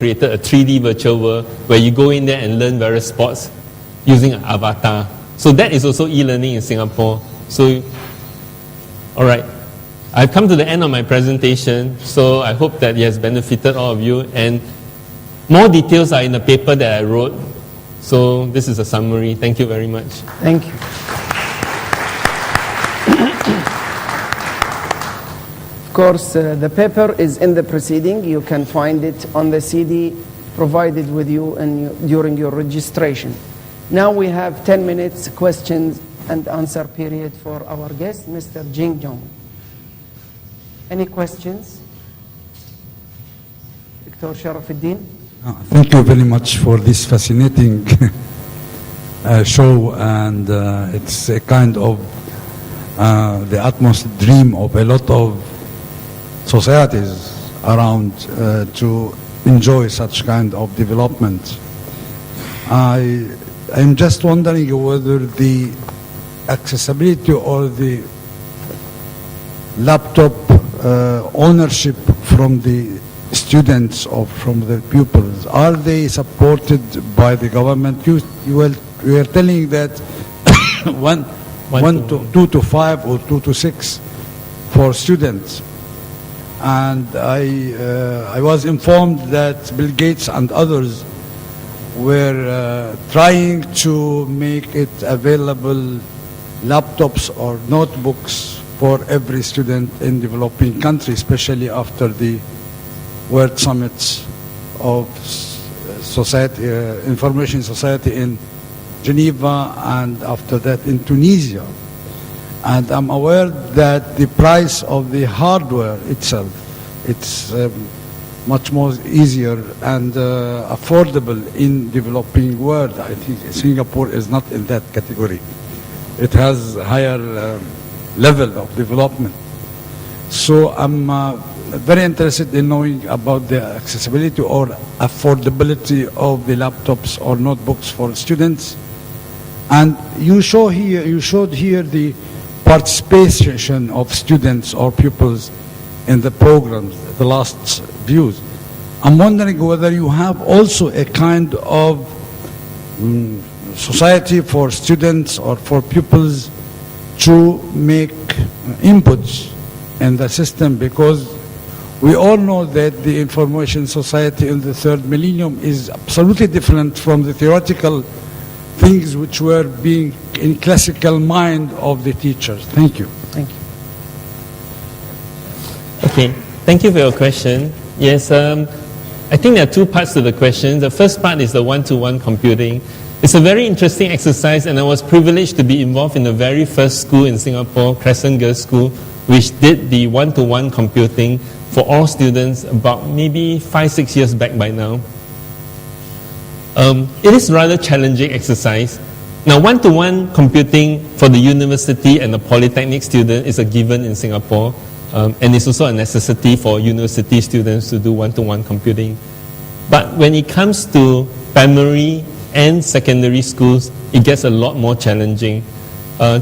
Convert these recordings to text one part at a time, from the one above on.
created a 3D virtual world where you go in there and learn various sports using an avatar. So that is also e-learning in Singapore. So, all right. I've come to the end of my presentation, so I hope that it has benefited all of you. And more details are in the paper that I wrote. So this is a summary. Thank you very much. Thank you. Of course, the paper is in the proceeding. You can find it on the CD provided with you during your registration. Now we have 10 minutes questions and answer period for our guest, Mr. Jing Jong. Any questions? Dr. Sharafuddin? Thank you very much for this fascinating show, and it's a kind of the utmost dream of a lot of societies around to enjoy such kind of development. I'm just wondering whether the accessibility or the laptop ownership from the students or from the pupils, are they supported by the government? You were telling that 2 to 5 or 2 to 6 for students. And I was informed that Bill Gates and others were trying to make it available laptops or notebooks for every student in developing countries, especially after the World Summits of Society, Information Society in Geneva, and after that in Tunisia. And I'm aware that the price of the hardware itself, it's much more easier and affordable in developing world. I think Singapore is not in that category. It has higher level of development. So I'm very interested in knowing about the accessibility or affordability of the laptops or notebooks for students. And you showed here the participation of students or pupils in the programs, the last views. I'm wondering whether you have also a kind of society for students or for pupils to make inputs in the system, because we all know that the information society in the third millennium is absolutely different from the theoretical things which were being in classical mind of the teachers. Thank you. Thank you. Okay, thank you for your question. Yes, I think there are two parts to the question. The first part is the one-to-one computing. It's a very interesting exercise, and I was privileged to be involved in the very first school in Singapore, Crescent Girls' School, which did the one-to-one computing for all students about maybe 5-6 years back by now. It is a rather challenging exercise. Now, one-to-one computing for the university and the polytechnic student is a given in Singapore, and it's also a necessity for university students to do one-to-one computing. But when it comes to primary and secondary schools, it gets a lot more challenging.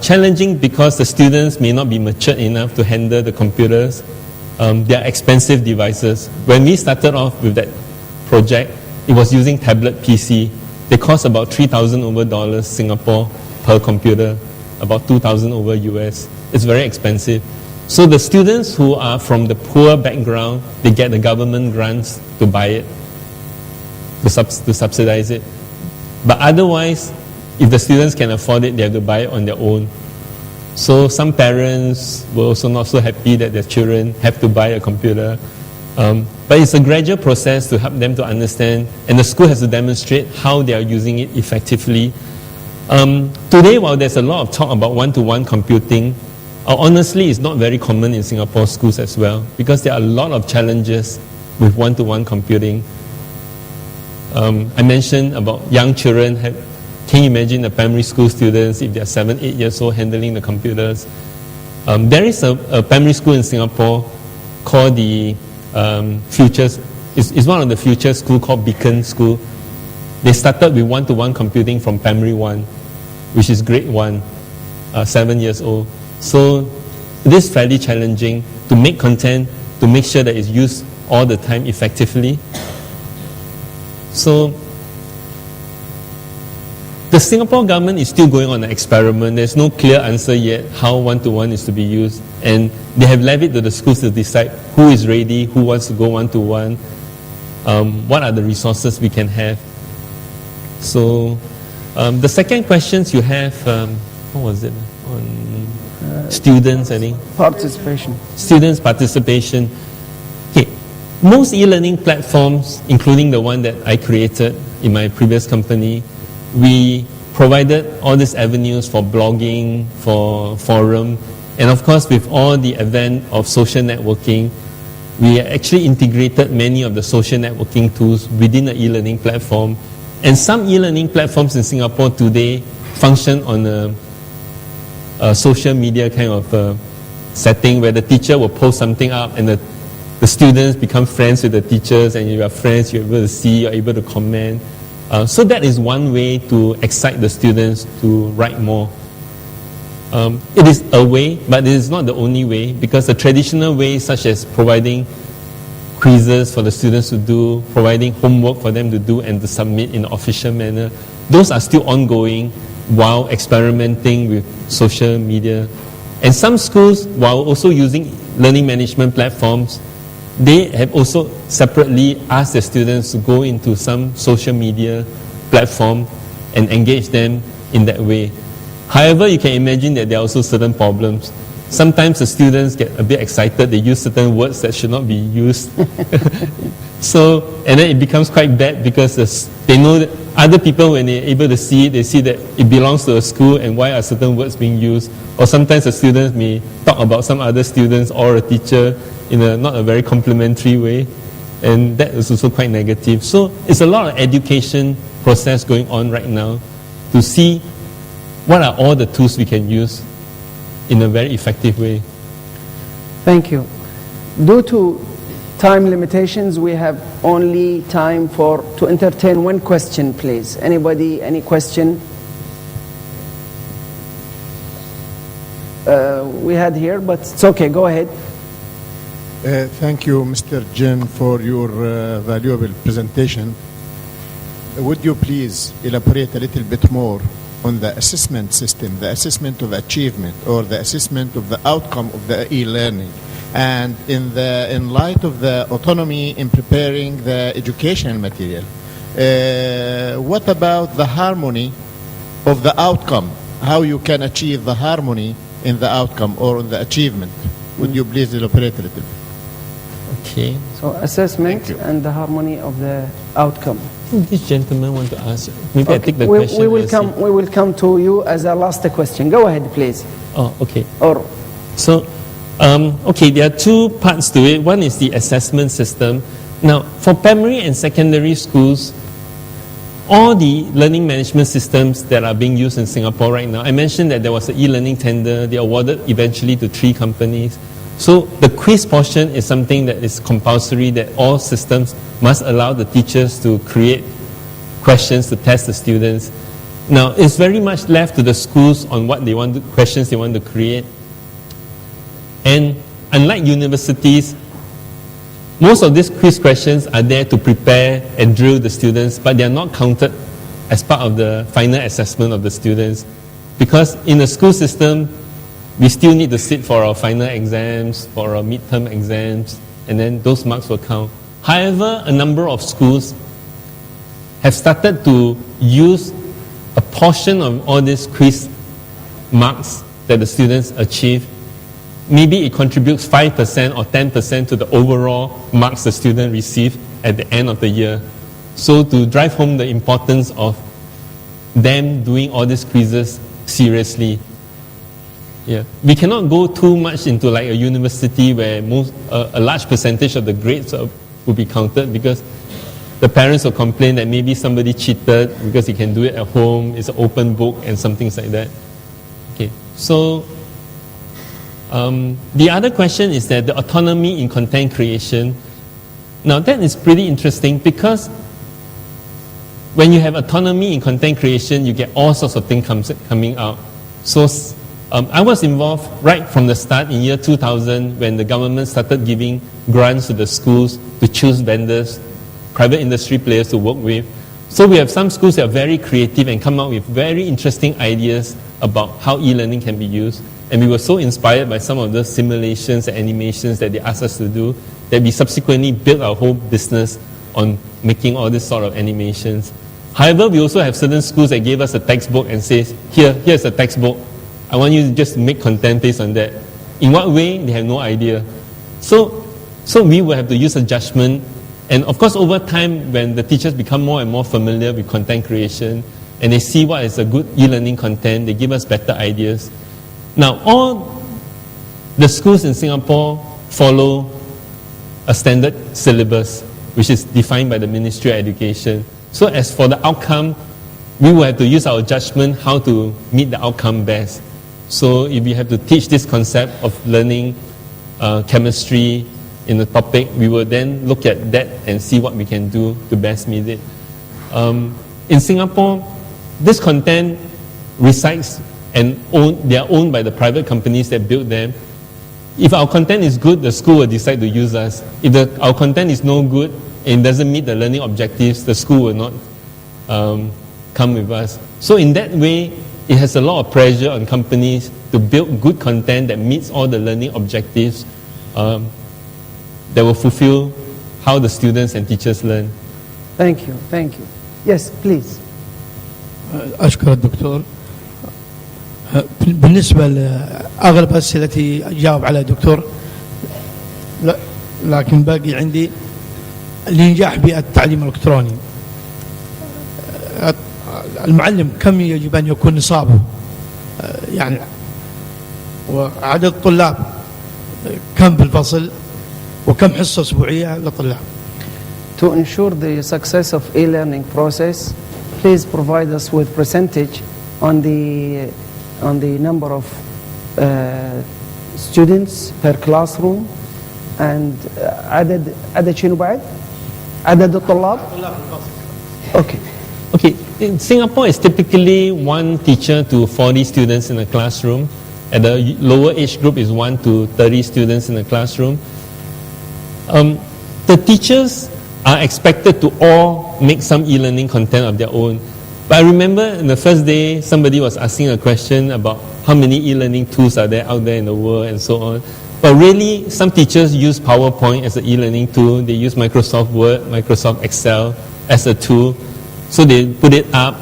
Challenging because the students may not be matured enough to handle the computers. They are expensive devices. When we started off with that project, it was using tablet PC. They cost about $3,000 over Singapore per computer, about $2,000 over US. It's very expensive. So the students who are from the poor background, they get the government grants to buy it, to subsidize it. But otherwise, if the students can afford it, they have to buy it on their own. So some parents were also not so happy that their children have to buy a computer. But it's a gradual process to help them to understand, and the school has to demonstrate how they are using it effectively. Today, while there's a lot of talk about one-to-one computing, honestly, it's not very common in Singapore schools as well, because there are a lot of challenges with one-to-one computing. I mentioned about young children. Can you imagine the primary school students, if they're 7, 8 years old, handling the computers? There is a primary school in Singapore called the Futures. It's one of the future school called Beacon School. They started with one-to-one computing from primary 1, which is grade 1, 7 years old. So it is fairly challenging to make content, to make sure that it's used all the time effectively. So the Singapore government is still going on an experiment. There's no clear answer yet how one-to-one is to be used. And they have left it to the schools to decide who is ready, who wants to go one-to-one, what are the resources we can have. So the second questions you have, what was it? On students, I think. Participation. Students' participation. Okay. Most e-learning platforms, including the one that I created in my previous company, we provided all these avenues for blogging, for forum, and of course with all the advent of social networking, we actually integrated many of the social networking tools within the e-learning platform. And some e-learning platforms in Singapore today function on a social media kind of setting where the teacher will post something up and the students become friends with the teachers, and you are friends, you're able to see, you're able to comment. So that is one way to excite the students to write more. It is a way, but it is not the only way, because the traditional ways such as providing quizzes for the students to do, providing homework for them to do and to submit in an official manner, those are still ongoing while experimenting with social media. And some schools, while also using learning management platforms, they have also separately asked the students to go into some social media platform and engage them in that way. However, you can imagine that there are also certain problems. Sometimes the students get a bit excited, they use certain words that should not be used. And then it becomes quite bad because they know that other people, when they're able to see it, they see that it belongs to a school and why are certain words being used. Or sometimes the students may talk about some other students or a teacher in not a very complimentary way, and that is also quite negative. So it's a lot of education process going on right now to see what are all the tools we can use in a very effective way. Thank you. Due to time limitations, we have only time to entertain one question, please. Anybody, any question? We had here, but it's okay, go ahead. Thank you, Mr. Jin, for your valuable presentation. Would you please elaborate a little bit more on the assessment system, the assessment of achievement, or the assessment of the outcome of the e-learning? And in light of the autonomy in preparing the educational material, what about the harmony of the outcome? How you can achieve the harmony in the outcome or in the achievement? Would you please elaborate a little bit? Okay. So assessment and the harmony of the outcome. This gentleman want to ask. Maybe I take the we question. We will come to you as a last question. Go ahead, please. Oh, okay. Or So, okay, there are two parts to it. One is the assessment system. Now, for primary and secondary schools, all the learning management systems that are being used in Singapore right now, I mentioned that there was an e-learning tender. They awarded eventually to 3 companies. So the quiz portion is something that is compulsory, that all systems must allow the teachers to create questions to test the students. Now, it's very much left to the schools on what questions they want to create. And unlike universities, most of these quiz questions are there to prepare and drill the students, but they are not counted as part of the final assessment of the students. Because in the school system, we still need to sit for our final exams, for our midterm exams, and then those marks will count. However, a number of schools have started to use a portion of all these quiz marks that the students achieve. Maybe it contributes 5% or 10% to the overall marks the student receive at the end of the year. So to drive home the importance of them doing all these quizzes seriously. Yeah. We cannot go too much into like a university where a large percentage of the grades will be counted, because the parents will complain that maybe somebody cheated because he can do it at home, it's an open book and some things like that. Okay. So the other question is that the autonomy in content creation. Now that is pretty interesting, because when you have autonomy in content creation, you get all sorts of things coming out. So I was involved right from the start in year 2000 when the government started giving grants to the schools to choose vendors, private industry players to work with. So we have some schools that are very creative and come up with very interesting ideas about how e-learning can be used. And we were so inspired by some of the simulations and animations that they asked us to do that we subsequently built our whole business on making all this sort of animations. However, we also have certain schools that gave us a textbook and says, here's a textbook. I want you to just make content based on that. In what way? They have no idea. So we will have to use a judgment. And of course, over time, when the teachers become more and more familiar with content creation, and they see what is a good e-learning content, they give us better ideas. Now, all the schools in Singapore follow a standard syllabus, which is defined by the Ministry of Education. So as for the outcome, we will have to use our judgment how to meet the outcome best. So if we have to teach this concept of learning chemistry in the topic, we will then look at that and see what we can do to best meet it. In Singapore, this content resides and they are owned by the private companies that build them. If our content is good, the school will decide to use us. If our content is no good and doesn't meet the learning objectives, the school will not come with us. So in that way, it has a lot of pressure on companies to build good content that meets all the learning objectives that will fulfill how the students and teachers learn. Thank you, thank you. Yes, please. أشكر الدكتور. بالنسبة لأغلب أسئلتي أجاوب على دكتور، لكن باقي عندي الإنجاح بالتعليم الإلكتروني. المعلم كم يجب أن يكون نصابه؟ يعني وعدد الطلاب كم بالفصل وكم حصة أسبوعية للطلاب؟ To ensure the success of e-learning process, please provide us with percentage on the number of students per classroom and عدد شنو بعد؟ عدد الطلاب؟ Okay. Okay, in Singapore, it's typically 1 teacher to 40 students in a classroom. At the lower age group is 1 to 30 students in a classroom. The teachers are expected to all make some e-learning content of their own. But I remember in the first day, somebody was asking a question about how many e-learning tools are there out there in the world and so on. But really, some teachers use PowerPoint as an e-learning tool. They use Microsoft Word, Microsoft Excel as a tool. So they put it up.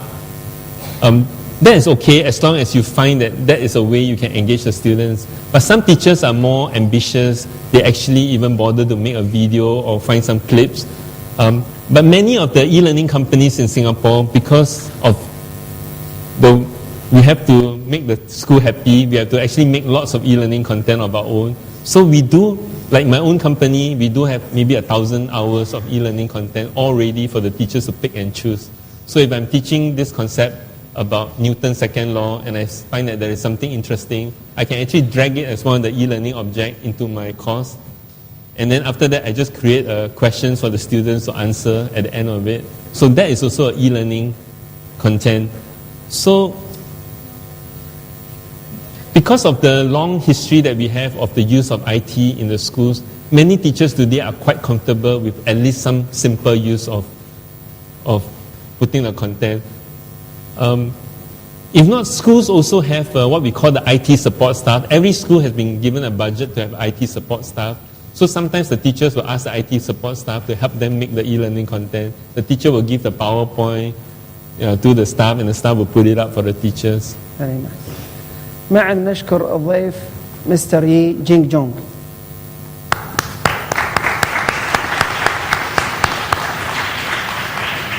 That is okay as long as you find that that is a way you can engage the students. But some teachers are more ambitious. They actually even bother to make a video or find some clips. But many of the e-learning companies in Singapore, because of we have to make the school happy, we have to actually make lots of e-learning content of our own. So we do, like my own company, we do have maybe 1,000 hours of e-learning content all ready for the teachers to pick and choose. So if I'm teaching this concept about Newton's second law and I find that there is something interesting, I can actually drag it as one of the e-learning objects into my course. And then after that, I just create questions for the students to answer at the end of it. So that is also an e-learning content. So because of the long history that we have of the use of IT in the schools, many teachers today are quite comfortable with at least some simple use of putting the content. If not, schools also have what we call the IT support staff. Every school has been given a budget to have IT support staff. So sometimes the teachers will ask the IT support staff to help them make the e-learning content. The teacher will give the PowerPoint to the staff and the staff will put it up for the teachers. Very nice. معا نشكر الضيف مستر يي جينغ جونغ.